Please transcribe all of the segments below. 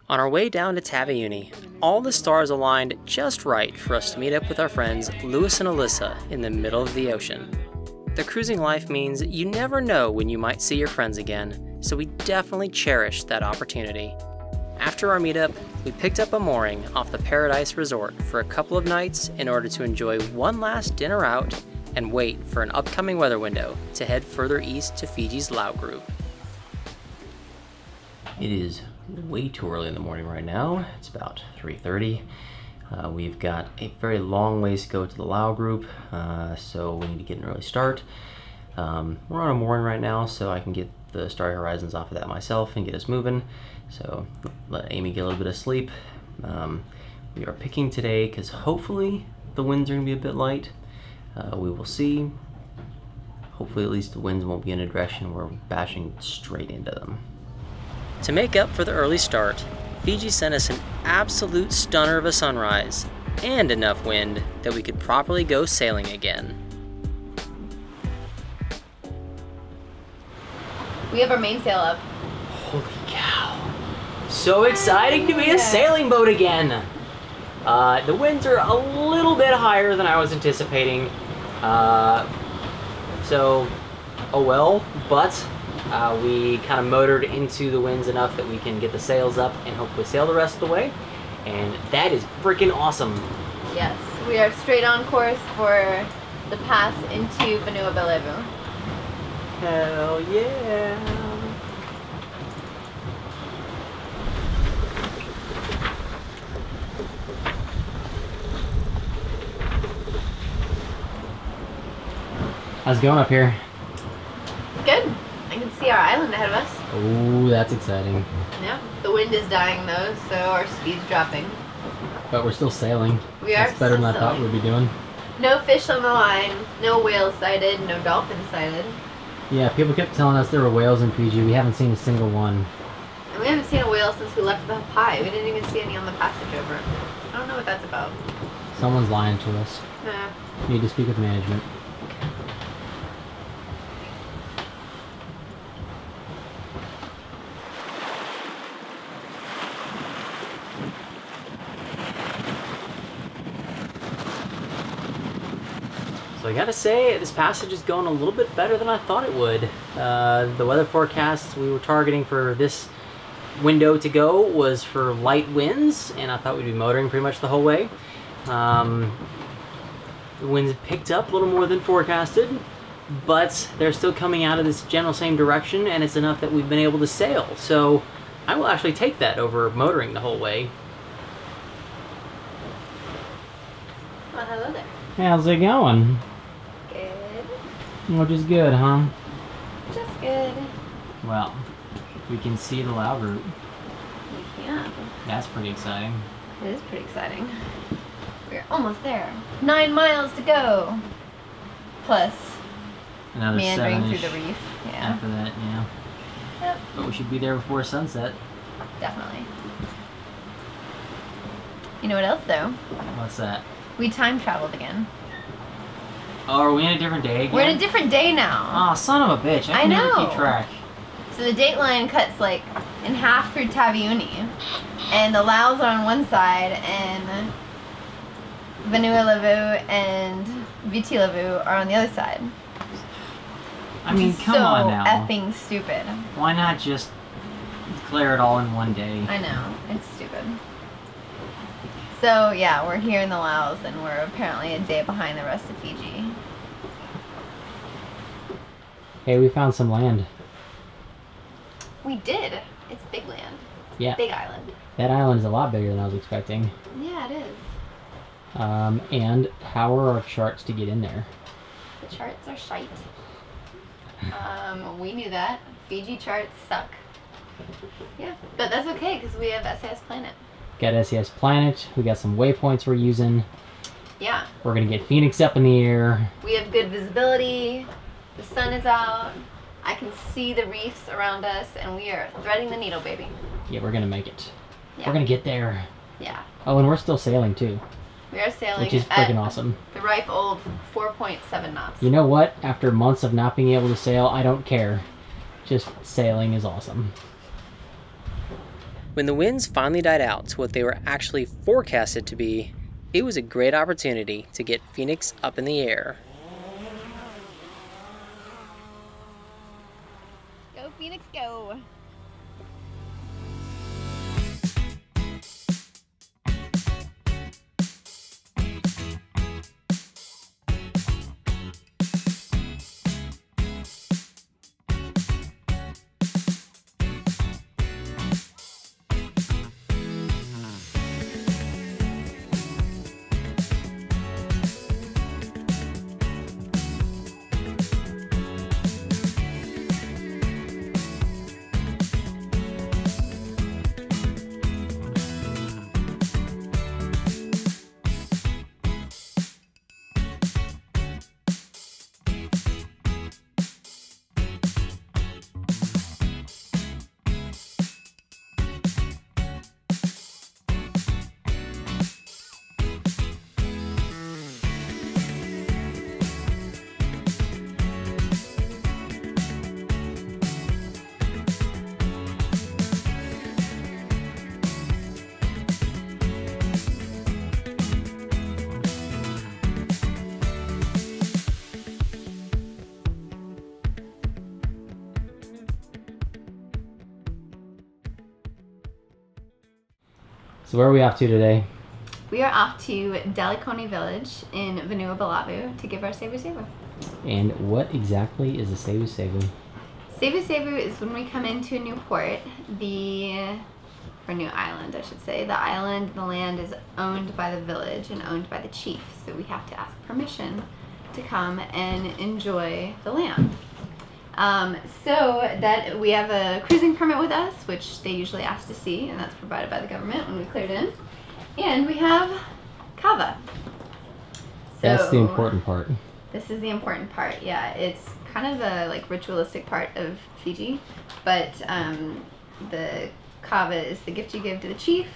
On our way down to Taveuni, all the stars aligned just right for us to meet up with our friends Lewis and Alyssa in the middle of the ocean. The cruising life means you never know when you might see your friends again, so we definitely cherished that opportunity. After our meetup, we picked up a mooring off the Paradise Resort for a couple of nights in order to enjoy one last dinner out and wait for an upcoming weather window to head further east to Fiji's Lau Group. It is way too early in the morning right now. It's about 3:30. We've got a very long ways to go to the Lau Group, so we need to get an early start. We're on a mooring right now, so I can get the Starry Horizons off of that myself and get us moving. So let Amy get a little bit of sleep. We are picking today because hopefully the winds are going to be a bit light. We will see. Hopefully at least the winds won't be in a direction where we're bashing straight into them. To make up for the early start, Fiji sent us an absolute stunner of a sunrise and enough wind that we could properly go sailing again. We have our mainsail up. Holy cow. So exciting to be a sailing boat again. The winds are a little bit higher than I was anticipating. So, oh well, but we kind of motored into the winds enough that we can get the sails up and hopefully sail the rest of the way. And that is freaking awesome. Yes, we are straight on course for the pass into Vanua Balavu. Hell yeah. How's it going up here? Good. I can see our island ahead of us. Oh, that's exciting. Yeah, the wind is dying though, so our speed's dropping. But we're still sailing. We are. That's better than I thought we'd be doing. No fish on the line, no whales sighted, no dolphins sighted. Yeah, people kept telling us there were whales in Fiji. We haven't seen a single one. And we haven't seen a whale since we left the Pai. We didn't even see any on the passage over. I don't know what that's about. Someone's lying to us. Need to speak with management. So I gotta say, this passage is going a little bit better than I thought it would. The weather forecasts we were targeting for this window to go was for light winds, and I thought we'd be motoring pretty much the whole way. The winds picked up a little more than forecasted, but they're still coming out of this general same direction, and it's enough that we've been able to sail. So I will actually take that over motoring the whole way. Well, hello there. How's it going? Good. Which is good, huh? Just good. Well, we can see the Lau Group. Yeah. That's pretty exciting. It is pretty exciting. We're almost there. 9 miles to go. Plus Another meandering through 7-ish the reef. Yeah. after that, yeah. Yep. But we should be there before sunset. Definitely. You know what else though? What's that? We time traveled again. Oh, are we in a different day again? We're in a different day now. Oh, son of a bitch. I can never keep track. So the date line cuts like in half through Taveuni. And the Laos are on one side and Vanua Balavu and Viti Levu are on the other side. I mean, come on now. So effing stupid. Why not just declare it all in one day? I know. It's stupid. So yeah, we're here in the Laos and we're apparently a day behind the rest of Fiji. Hey, we found some land. We did. It's big land. Yeah. Big island. That island is a lot bigger than I was expecting. Yeah, it is. And how are our charts to get in there? The charts are shite. We knew that. Fiji charts suck. Yeah, but that's okay because we have SAS Planet. Got SAS Planet. We got some waypoints we're using. Yeah. We're gonna get Phoenix up in the air. We have good visibility. The sun is out. I can see the reefs around us, and we are threading the needle, baby. Yeah, we're gonna make it. Yeah. We're gonna get there. Yeah. Oh, and we're still sailing too. We are sailing, which is freaking awesome. The ripe old 4.7 knots. You know what? After months of not being able to sail, I don't care. Just sailing is awesome. When the winds finally died out to what they were actually forecasted to be, it was a great opportunity to get Phoenix up in the air. Go Phoenix, go! So where are we off to today? We are off to Dalikoni Village in Vanua Balavu to give our sevu. And what exactly is a sevu? Sevu is when we come into a new port, or new island I should say. The island, the land is owned by the village and owned by the chief, so we have to ask permission to come and enjoy the land. So that we have a cruising permit with us, which they usually ask to see, and that's provided by the government when we cleared in. And we have kava. That's the important part. This is the important part, yeah. It's kind of a ritualistic part of Fiji, but the kava is the gift you give to the chief,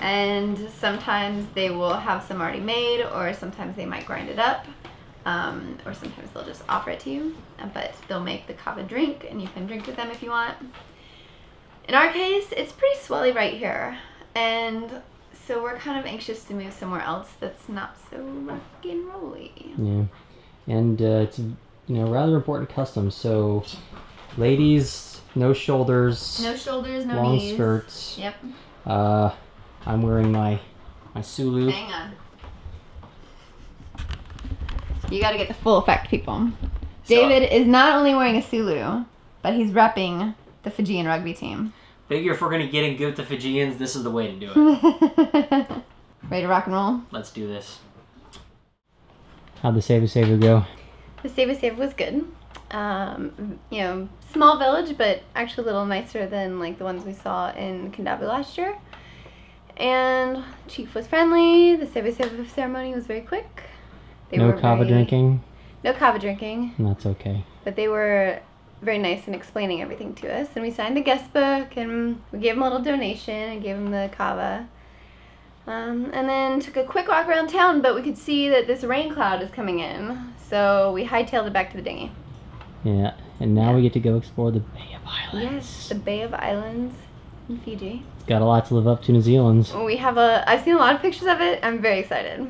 and sometimes they will have some already made, or sometimes they might grind it up. Or sometimes they'll just offer it to you, but they'll make the kava drink and you can drink with them if you want. In our case, it's pretty swelly right here, and so we're kind of anxious to move somewhere else that's not so rock and rolly. Yeah, and it's rather important custom. So, ladies, no shoulders. No shoulders, no long knees. skirts. Yep. I'm wearing my sulu. Hang on. You gotta get the full effect, people. David is not only wearing a sulu, but he's repping the Fijian rugby team. Figure if we're gonna get in good with the Fijians, this is the way to do it. Ready to rock and roll? Let's do this. How'd the sevu go? The sevu was good. Small village, but actually a little nicer than the ones we saw in Kendabu last year. And Chief was friendly. The sevu ceremony was very quick. No kava drinking? No kava drinking. That's okay. But they were very nice in explaining everything to us. And we signed the guest book, and we gave them a little donation and gave them the kava. And then took a quick walk around town, but we could see that this rain cloud is coming in. So we hightailed it back to the dinghy. Yeah, and now we get to go explore the Bay of Islands. Yes, the Bay of Islands in Fiji. It's got a lot to live up to New Zealand's. I've seen a lot of pictures of it. I'm very excited.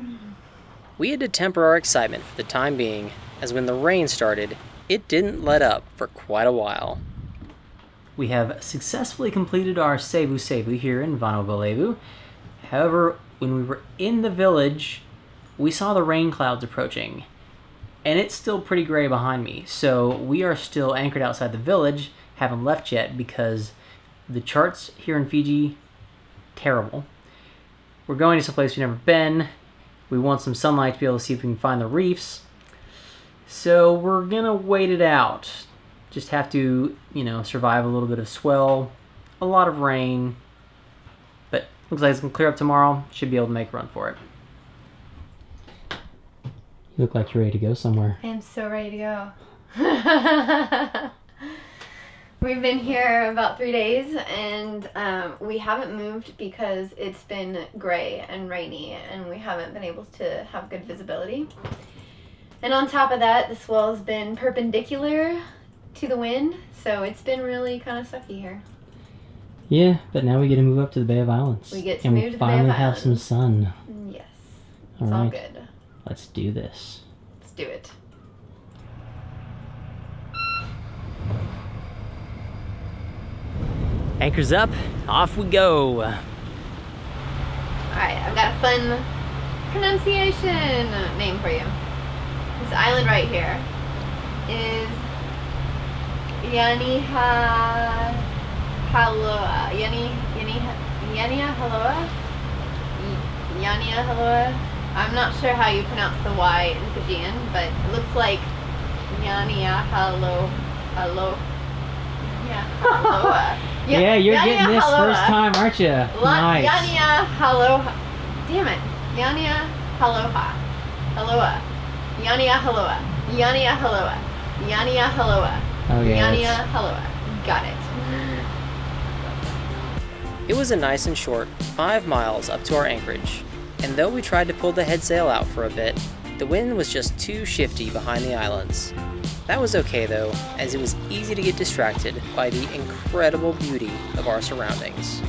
We had to temper our excitement for the time being, as when the rain started, it didn't let up for quite a while. We have successfully completed our sevu here in Vanua Balavu. However, when we were in the village, we saw the rain clouds approaching, and it's still pretty gray behind me, so we are still anchored outside the village, haven't left yet because the charts here in Fiji, terrible. We're going to some place we've never been. We want some sunlight to be able to see if we can find the reefs. So we're gonna wait it out. Just have to, survive a little bit of swell, a lot of rain, but looks like it's gonna clear up tomorrow. Should be able to make a run for it. You look like you're ready to go somewhere. I am so ready to go. We've been here about 3 days, and we haven't moved because it's been gray and rainy, and we haven't been able to have good visibility. And on top of that, the swell has been perpendicular to the wind, so it's been really kind of sucky here. Yeah, but now we get to move up to the Bay of Islands. We get to and move we to the Bay of finally have Islands. some sun. Yes. It's all good. Let's do this. Let's do it. Anchors up, off we go. Alright, I've got a fun pronunciation name for you. This island right here is Yaniha Haloa. Yania Haloa? Yania Haloa? I'm not sure how you pronounce the Y in Fijian, but it looks like Yania Halo. Yeah, Haloa. Yeah, you're Yania getting this Haloa. first time, aren't you? Nice. Yania Haloha. Damn it. Yania Haloha. Haloa. Yania Haloa. Yania Haloa. Yania Haloa. Okay. Yania Haloa. Got it. It was a nice and short 5 miles up to our anchorage, and though we tried to pull the head sail out for a bit, the wind was just too shifty behind the islands. That was okay though, as it was easy to get distracted by the incredible beauty of our surroundings.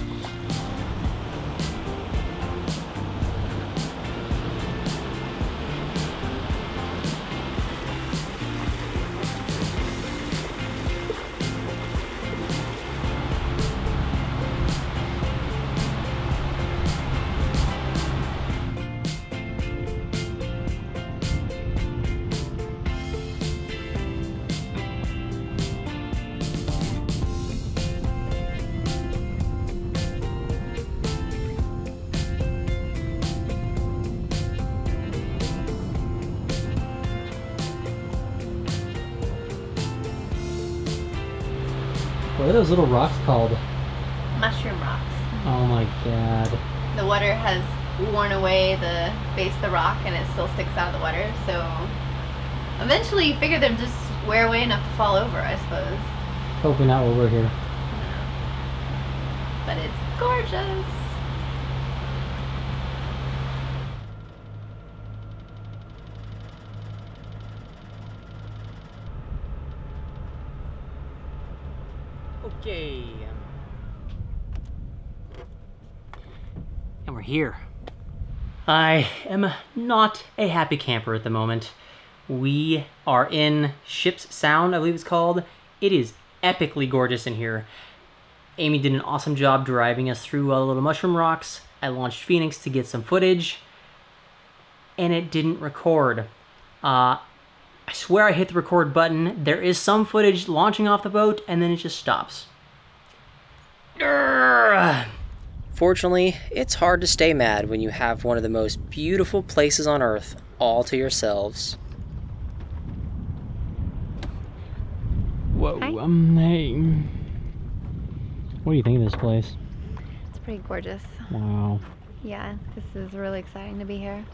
What are those little rocks called? Mushroom rocks. Oh my god. The water has worn away the base of the rock and it still sticks out of the water, so eventually you figure they'll just wear away enough to fall over, I suppose. Hoping not while we're here. But it's gorgeous. Okay. And we're here. I am not a happy camper at the moment. We are in Ship's Sound, I believe it's called. It is epically gorgeous in here. Amy did an awesome job driving us through all the little mushroom rocks. I launched Phoenix to get some footage, and it didn't record. I swear I hit the record button. There is some footage launching off the boat, and then it just stops. Urgh. Fortunately, it's hard to stay mad when you have one of the most beautiful places on Earth all to yourselves. Whoa, Hi. Hey. What do you think of this place? It's pretty gorgeous. Wow. Yeah, this is really exciting to be here.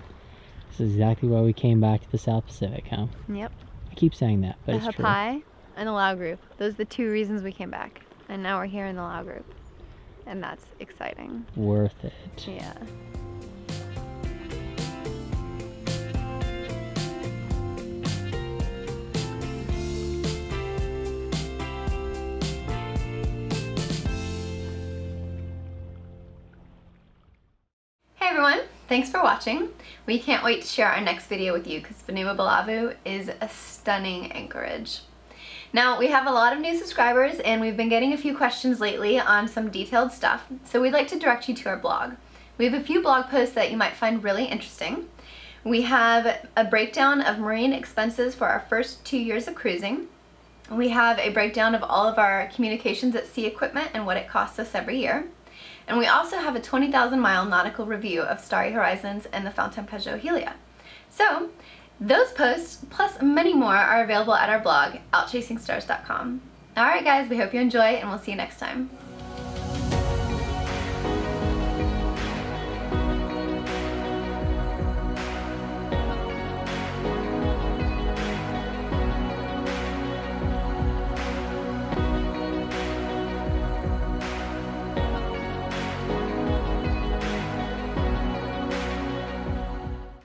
This is exactly why we came back to the South Pacific, huh? Yep. I keep saying that, but The it's true. Hapai and the Lau Group. Those are the 2 reasons we came back. And now we're here in the Lau Group. And that's exciting. Worth it. Yeah. Hey everyone, thanks for watching. We can't wait to share our next video with you because Vanua Balavu is a stunning anchorage. Now, we have a lot of new subscribers and we've been getting a few questions lately on some detailed stuff, so we'd like to direct you to our blog. We have a few blog posts that you might find really interesting. We have a breakdown of marine expenses for our first 2 years of cruising. We have a breakdown of all of our communications at sea equipment and what it costs us every year. And we also have a 20,000 mile nautical review of Starry Horizons and the Fountain Peugeot Helia. So, those posts, plus many more, are available at our blog, outchasingstars.com. Alright guys, we hope you enjoy and we'll see you next time.